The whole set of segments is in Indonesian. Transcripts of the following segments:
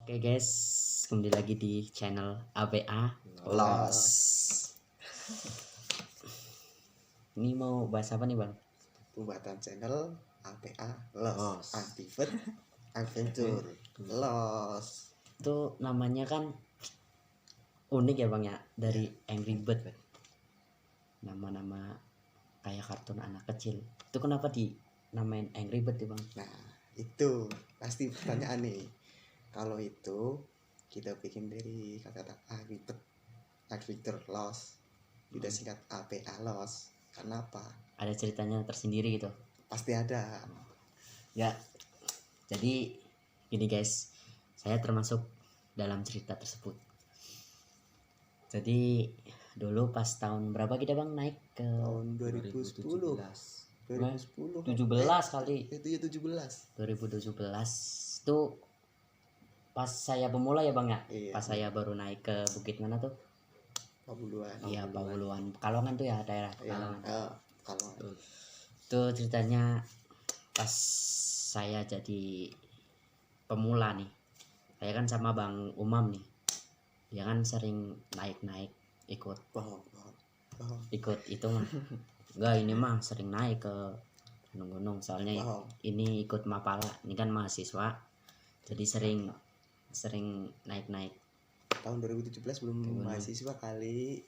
Oke guys, kembali lagi di channel ABA Los. Ini mau bahas apa nih bang? Pembuatan channel APA Los. Los. Activate Adventure Los. Itu namanya kan unik ya bang ya, dari Angry Bird. Nama-nama kayak kartun anak kecil. Itu kenapa dinamain Angry Bird ya bang? Nah, itu pasti pertanyaan nih. Kalau itu kita bikin dari kata-kata Adventure Adventure Los. Kita singkat APA Los. Kenapa? Ada ceritanya tersendiri gitu. Pasti ada. Ya, jadi gini guys, saya termasuk dalam cerita tersebut. Jadi dulu pas tahun berapa kita bang naik ke Tahun 2010. 2010. 17 kali. Itu ya 17. 2017 itu pas saya pemula ya bang ya. Iya. Pas saya baru naik ke bukit mana tuh? Pabuluan. Iya Pabuluan, Pekalongan tuh ya, daerah Iya. Pekalongan. Kalau Itu ceritanya pas saya jadi pemula nih. Saya kan sama Bang Umam nih. Dia kan sering naik-naik ikut bohong. itu mah. Enggak, ini mah sering naik ke gunung-gunung soalnya Bohong. ini ikut Mapala. Ini kan mahasiswa. Jadi sering naik-naik. Tahun 2017 belum mahasiswa kali,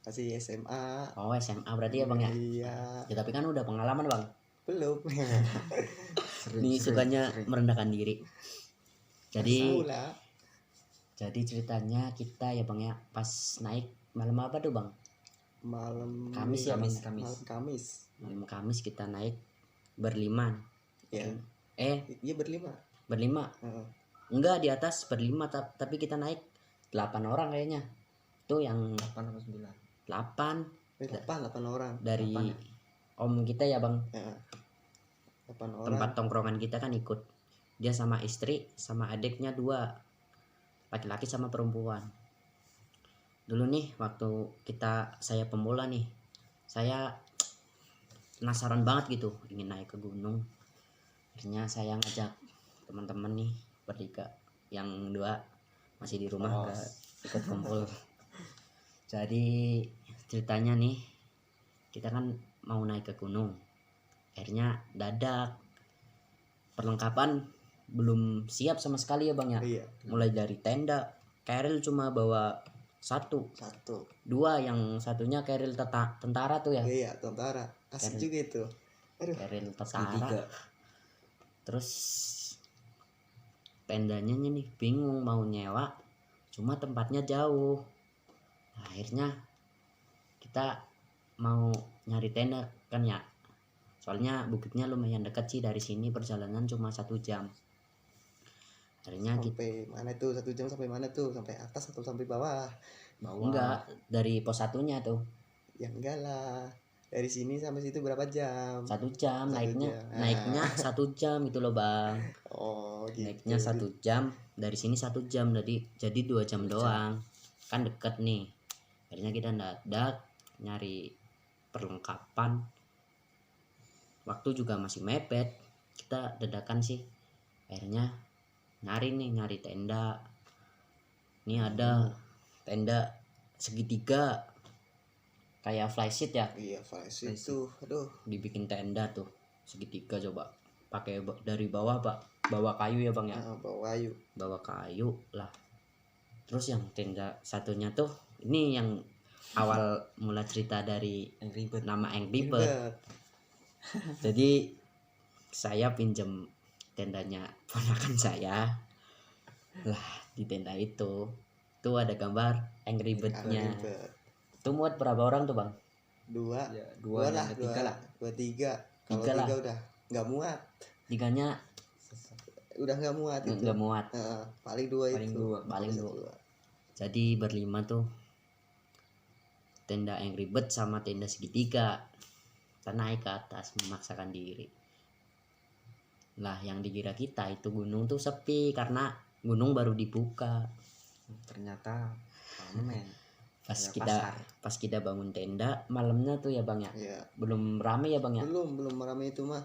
masih SMA. Oh, SMA berarti ya Bang ya? Iya. Ya tapi kan udah pengalaman Bang. Belum. Ini sukanya merendahkan diri. Jadi Tahu lah. jadi ceritanya kita ya Bang ya, pas naik malam apa tuh Bang? Malam Kamis ya, Bang? Malam Kamis. Malam Kamis kita naik berlima. Ya. Iya berlima. Berlima. Heeh. Enggak, di atas berlima tapi kita naik 8 orang kayaknya. Itu yang 8 atau 9? 8 8 orang. dari 8 ya? om kita ya Bang. Heeh. 8 orang. Tempat tongkrongan kita kan ikut. Dia sama istri sama adiknya 2. Laki-laki sama perempuan. Dulu nih waktu saya pemula nih. Saya penasaran banget gitu ingin naik ke gunung. Akhirnya saya ngajak teman-teman nih bertiga, yang 2 masih di rumah nggak ikut kumpul. Jadi ceritanya nih, kita kan mau naik ke gunung. Akhirnya dadak, perlengkapan belum siap sama sekali ya Bang ya. Iya. Mulai dari tenda, Keril cuma bawa 1, 2 yang satunya Keril tentara tuh ya. Iya, tentara. Asik juga itu. Aduh. Keril tentara. Terus tendanya nih bingung mau nyewa, cuma tempatnya jauh. Nah, akhirnya kita mau nyari tenda kan ya, soalnya bukitnya lumayan dekat sih dari sini, perjalanan cuma 1 jam. Akhirnya Sampai mana tuh? 1 jam sampai mana tuh? Sampai atas atau sampai bawah? enggak, dari pos 1-nya tuh. Ya enggak lah. Dari sini sampai situ berapa jam? 1 jam 1 naiknya. jam. Naiknya 1 jam gitu loh Bang. Oh gitu. Naiknya 1 jam, dari sini 1 jam, jadi 2 jam doang. Kan deket nih. Akhirnya kita dadak nyari perlengkapan. Waktu juga masih mepet. Kita dadakan sih. Akhirnya nyari tenda. Ini ada tenda segitiga kayak flysheet ya. Iya, flysheet tuh. Aduh. Dibikin tenda tuh segitiga, coba pakai dari bawah Pak, bawa kayu ya Bang ya. Bawa kayu lah. Terus yang tenda satunya tuh, ini yang awal mula cerita dari Angry Bird. nama Angry Bird. Jadi saya pinjem tendanya ponakan saya lah. Di tenda itu tuh ada gambar Angry Bird-nya. Itu muat berapa orang tuh Bang? 2 Ya, 2 lah, 3 lah. 3. Kalau 3 lah. 3 udah nggak muat. 3-nya Udah nggak muat itu. nggak muat. Paling 2 itu. Paling 2. Jadi berlima tuh, tenda Angry Bird sama tenda segitiga. Kita naik ke atas memaksakan diri. Lah yang dikira kita itu gunung tuh sepi karena gunung baru dibuka. Ternyata ramen. Pas kita bangun tenda malamnya tuh ya Bang ya. Iya. Belum rame ya Bang ya. Belum ramai itu mah.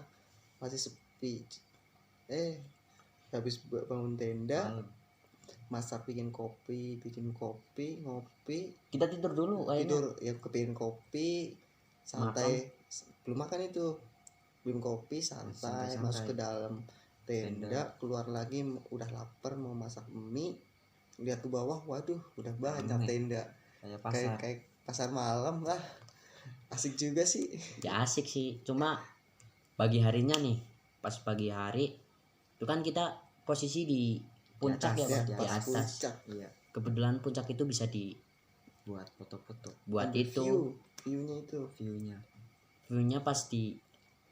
Masih sepi. Habis bangun tenda, masak, bikin kopi, ngopi, Kita tidur dulu kayaknya. tidur ya, kepikirin kopi, santai, belum makan itu, belum kopi, santai, Santai-santai. masuk ke dalam tenda, Tenda. keluar lagi udah lapar mau masak mie, lihat ke bawah, waduh udah banyak Rame. tenda, Kayak kayak pasar. pasar malam lah, asik juga sih. Ya asik sih, cuma pagi harinya nih, pas pagi hari itu kan kita posisi di puncak atas, ya Ya, bang, di di pas atas. puncak, Iya, Kebetulan puncak itu bisa buat foto-foto dibuat ada itu, view-nya itu. view-nya. view-nya pas di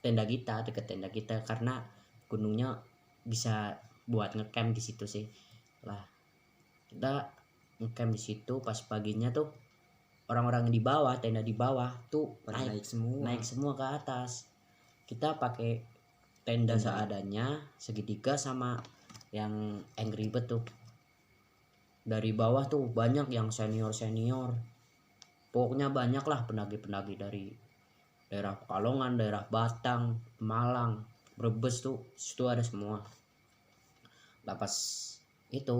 tenda kita, deket tenda kita, karena gunungnya bisa buat ngecamp di situ sih. Lah kita ngecamp di situ pas paginya tuh, orang-orang di bawah, tenda di bawah tuh Pada naik naik semua. semua ke atas. Kita pakai tenda Tenda. seadanya, segitiga sama yang Angry Bird tuh. Dari bawah tuh banyak yang senior, pokoknya banyak lah pendaki dari daerah Pekalongan, daerah Batang, Malang, Brebes tuh, situ ada semua. Lah pas itu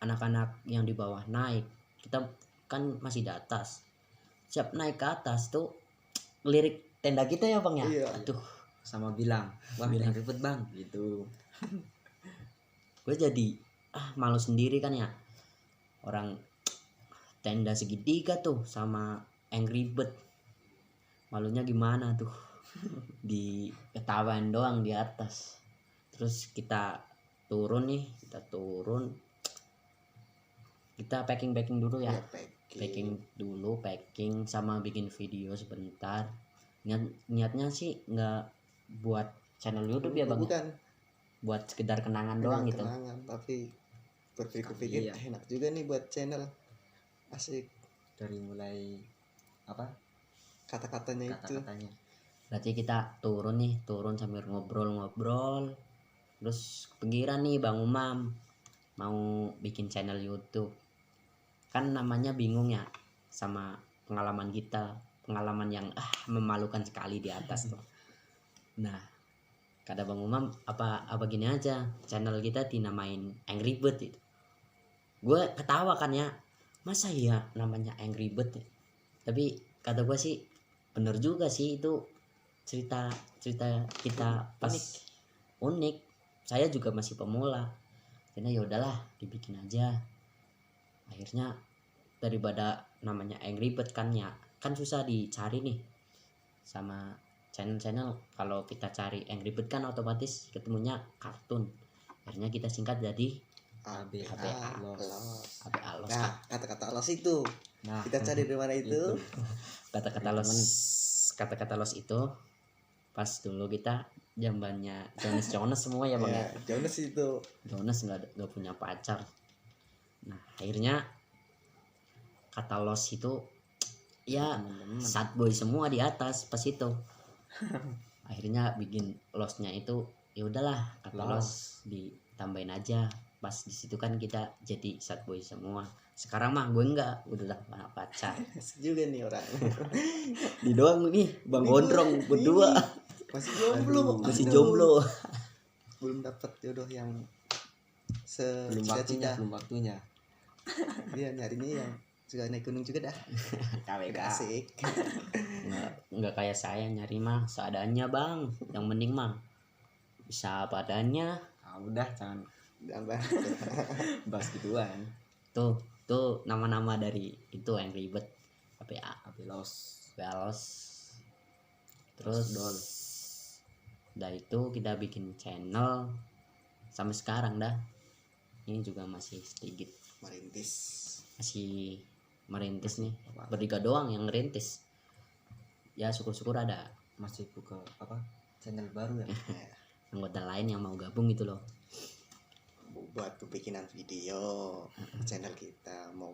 anak-anak yang di bawah naik, kita kan masih di atas, siap naik ke atas tuh lirik tenda kita ya bang ya. Iya. Aduh, Sama bilang, wah Bilang. yang ribet bang gitu. gue jadi malu sendiri kan ya, orang tenda segitiga tuh sama Angry Bird, malunya gimana tuh. Di ketawain doang di atas. Terus kita turun, kita packing dulu ya, Ya, packing sama bikin video sebentar. Niatnya sih nggak buat channel YouTube ya bang, bukan buat sekedar kenangan doang gitu. kenangan, tapi berpikir-pikir Iya. enak juga nih buat channel, asik Dari mulai apa kata-katanya itu. kata-katanya. Berarti kita turun sambil ngobrol, terus kepikiran nih Bang Umam mau bikin channel YouTube. Kan namanya bingung ya sama pengalaman kita, pengalaman yang memalukan sekali di atas tuh. Nah, kata Bang Umam, apa gini aja, channel kita dinamain Angry Bird itu. Gue ketawa kan ya, masa ya namanya Angry Bird ya? Tapi kata gue sih bener juga sih, itu cerita kita pas unik. Saya juga masih pemula, karena ya udahlah dibikin aja. Akhirnya daripada namanya Angry Bird kan ya, kan susah dicari nih sama channel. Kalau kita cari Angry Bird kan otomatis ketemunya kartun. Akhirnya kita singkat jadi ABA Los. ABA Los. Nah, kata-kata los itu Nah, kita cari dari mana itu? Kata-kata los itu pas dulu kita zamannya Jonas semua ya bang ya. Jonas itu Jonas nggak punya pacar. Nah akhirnya kata los itu ya teman-teman. sad boy semua di atas pas itu. Akhirnya bikin losnya itu ya udahlah, kata los ditambahin aja. Pas di situ kan kita jadi sad boy semua. Sekarang mah gue enggak, udah punya pacar. asik juga nih orang. Di doang nih Bang Gondrong berdua Masih jomblo. masih Aduh. jomblo. Belum dapat jodoh yang belum secita-cita. waktunya. Dia nyarinya yang suka naik gunung juga dah. KWK. Asik. Nggak kayak saya nyari mah seadanya bang. Yang penting mah bisa apa adanya. Udah jangan Tambah. bahas gituan. Tuh nama-nama dari itu yang ribet. APA Los. Los. Terus Dol. udah itu kita bikin channel sampai sekarang dah. Ini juga masih sedikit masih merintis nih, bertiga doang yang ngerintis ya. Syukur-syukur ada Masih buka apa channel baru ya. anggota lain yang mau gabung gitu loh. Buat bikinan video channel kita, mau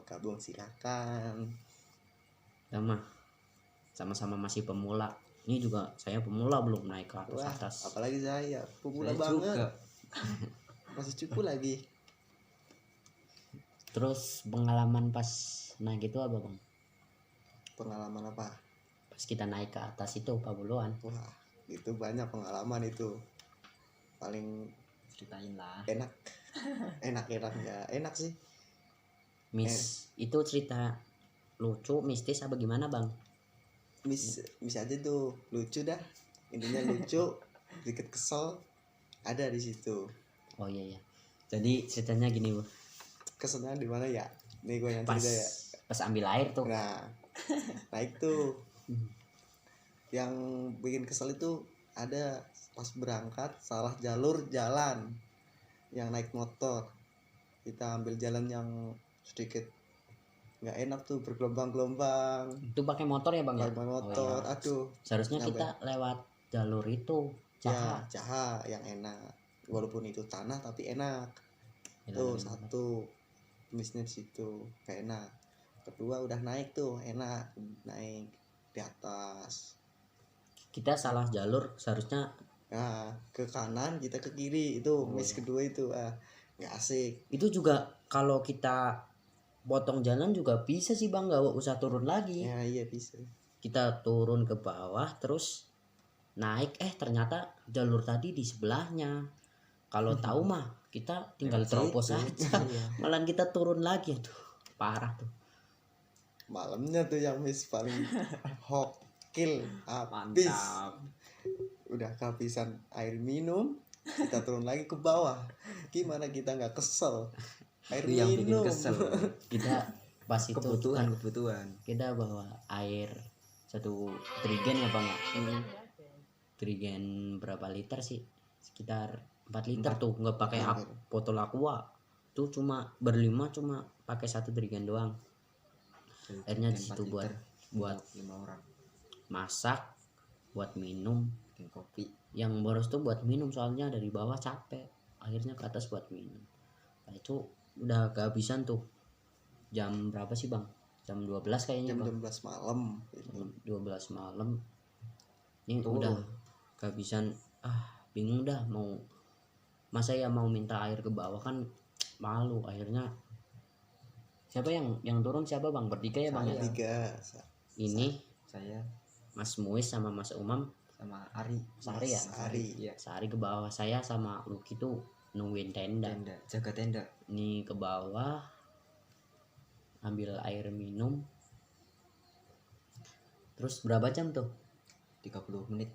gabung silakan. Kita mah sama-sama masih pemula. Ini juga saya pemula, belum naik ke atas. Apalagi saya pemula Saya banget juga. masih cukup lagi. Terus pengalaman pas naik itu apa bang? Pengalaman apa? Pas kita naik ke atas itu Pabuluan. Wah, itu banyak pengalaman itu. Paling Ceritain lah. enak Enak-enak nggak enak sih. Itu cerita lucu, mistis apa gimana bang? Mis aja tuh lucu dah, intinya lucu, sedikit kesel ada di situ. Oh iya ya. Jadi ceritanya gini bu, Keselnya di mana ya? Nih gue yang pas cerita ya. pas ambil air tuh. Nah itu yang bikin kesel itu ada pas berangkat salah jalur jalan, yang naik motor kita ambil jalan yang sedikit nggak enak tuh, bergelombang-gelombang. Itu pakai motor ya bang ya? Pakai Oh, motor, iya. aduh. Seharusnya Nyampe. kita lewat jalur itu Ya, Caha. Caha yang enak, walaupun itu tanah tapi enak. Tuh Enak. satu bisnis itu gak enak. Kedua udah naik tuh enak, naik di atas. Kita salah jalur, seharusnya Nah ke kanan kita ke kiri, itu miss iya. kedua itu nggak asik. Itu juga kalau kita potong jalan juga bisa sih bang, nggak usah turun lagi. Ya iya bisa. Kita turun ke bawah terus naik, ternyata jalur tadi di sebelahnya. Kalau tahu mah kita tinggal Lewat terobos situ. aja. Iya. Malah kita turun lagi, aduh parah tuh. Malamnya tuh yang miss paling hokil, habis. Mantap. Udah kehabisan air minum, kita turun lagi ke bawah. Gimana kita nggak kesel? Air Itu yang bikin minum. kesel. Kita pas itu Kebutuhan. kita bawa air 1 trigen ya bang ya. Trigen berapa liter sih? Sekitar 4 liter tuh, nggak pakai botol aqua. Tuh cuma berlima, cuma pakai 1 trigen doang. Airnya di situ buat 5 orang. masak, buat minum. Bikin kopi. Yang boros tuh buat minum, soalnya dari bawah capek, akhirnya ke atas buat minum. Nah itu udah kehabisan tuh. Jam berapa sih bang? Jam 12 kayaknya Jam bang. 12 malam. 12 malam. Ini Turun. udah kehabisan. Bingung dah, mau masa ya mau minta air ke bawah kan malu. Akhirnya siapa yang turun, siapa bang? Bertiga ya bang ya? Tiga. Ini Saya Mas Muis sama Mas Umam sama Ari. Sari ya? Ari. Iya. Sehari ke bawah, saya sama Lucky tuh nungguin tenda. Jaga tenda. Nih ke bawah ambil air minum. Terus berapa jam tuh? 30 menit.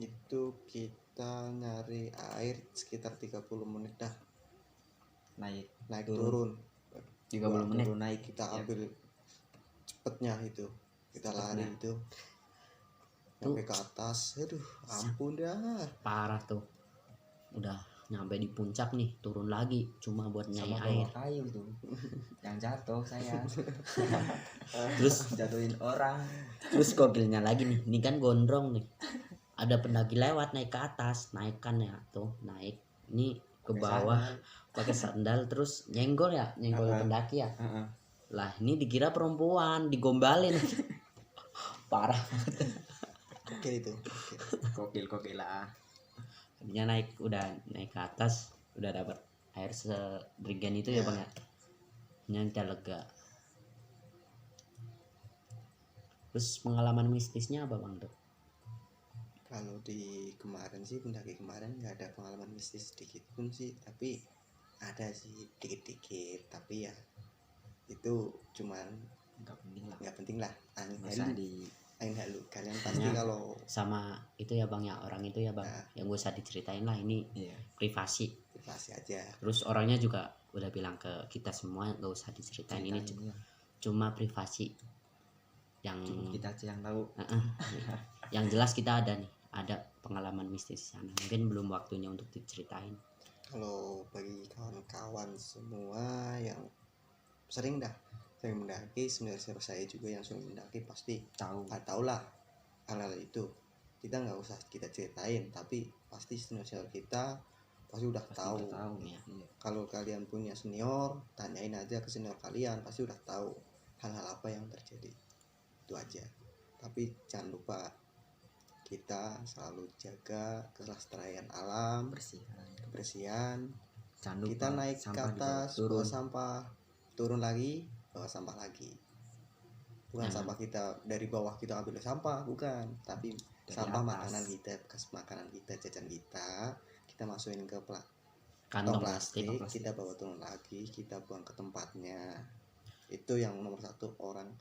Itu kita nyari air sekitar 30 menit dah. Naik Turun 30 menit. turun naik. kita Ya. ambil cepetnya itu, kita lari itu sampai ke atas. Aduh ampun dah, Parah tuh. Udah nyampe di puncak nih, turun lagi cuma buat nyai Sama air. bawa kayu tuh. Yang jatuh saya. Terus Jatuhin orang. terus gokilnya lagi nih, ini kan gondrong nih. Ada pendaki lewat naik ke atas, naik kan ya tuh, naik. Ini ke bawah pakai sandal terus nyenggol pendaki ya. Lah ini dikira perempuan, digombalin. Parah. oke itu oke. Kokil lah. Dia udah naik ke atas, udah dapat air sedrigen itu ya bang ya. Nyangka lega. Terus pengalaman mistisnya apa bang tuh? Kalau di kemarin sih, pendaki kemarin nggak ada pengalaman mistis sedikit pun sih, tapi ada sih dikit-dikit, tapi ya itu cuman nggak penting lah. Angin halu kalian pasti kalau sama itu ya bang ya, orang itu ya bang, yang gak usah diceritain lah, ini privasi aja. Terus orangnya juga udah bilang ke kita semua gak usah diceritain, ini cuma privasi yang kita aja yang tahu. Yang jelas kita ada pengalaman mistis di sana, mungkin belum waktunya untuk diceritain. Kalau bagi kawan-kawan semua yang sering mendaki, senior saya juga yang sering mendaki pasti tahu lah hal-hal itu. Kita nggak usah kita ceritain, tapi pasti senior kita pasti udah tahu. Ya. Kalau kalian punya senior, tanyain aja ke senior kalian, pasti udah tahu hal-hal apa yang terjadi. Itu aja. Tapi jangan lupa kita selalu jaga kelestarian alam, kebersihan. Kita naik ke atas, bawa sampah, turun lagi, bawa sampah lagi. Bukan sampah kita dari bawah kita ambil sampah, bukan, tapi dari sampah atas. Makanan kita, bekas makanan kita, jajan kita masukin ke kantong plastik plastik. kita bawa turun lagi, kita buang ke tempatnya. Itu yang nomor satu orang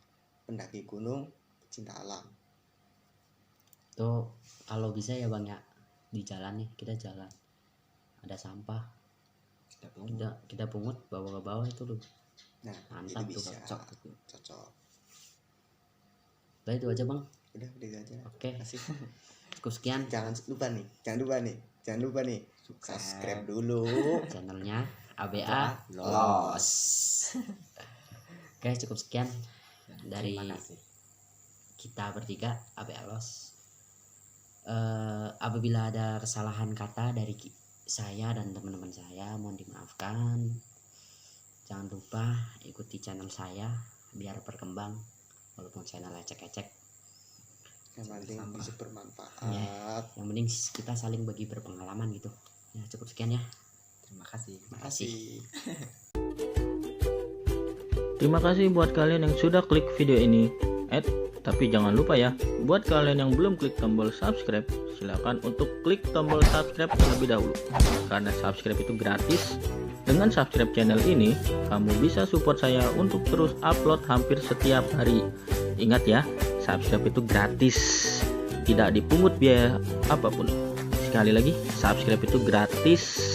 pendaki gunung pecinta alam. Tuh kalau bisa ya bang ya, di jalan nih kita jalan ada sampah kita pungut bawa ke bawah itu loh. Nah, Mantap itu tuh, bisa cocok. Udah itu aja bang. Udah itu aja. Oke. Kasih. Cukup sekian Jangan lupa nih subscribe dulu channelnya ABA Los. Oke, cukup sekian dari Terima kasih. kita bertiga ABA Los. Apabila ada kesalahan kata dari saya dan teman-teman saya, mohon dimaafkan. Jangan lupa ikuti channel saya biar berkembang, walaupun channel ecek-ecek. Yang penting Sama. bisa bermanfaat. Yang penting kita saling bagi berpengalaman gitu. Ya, cukup sekian ya. Terima kasih. Terima kasih. Terima kasih buat kalian yang sudah klik video ini. Tapi jangan lupa ya, buat kalian yang belum klik tombol subscribe, silakan untuk klik tombol subscribe terlebih dahulu. Karena subscribe itu gratis. Dengan subscribe channel ini, kamu bisa support saya untuk terus upload hampir setiap hari. Ingat ya, subscribe itu gratis, tidak dipungut biaya apapun. Sekali lagi, subscribe itu gratis.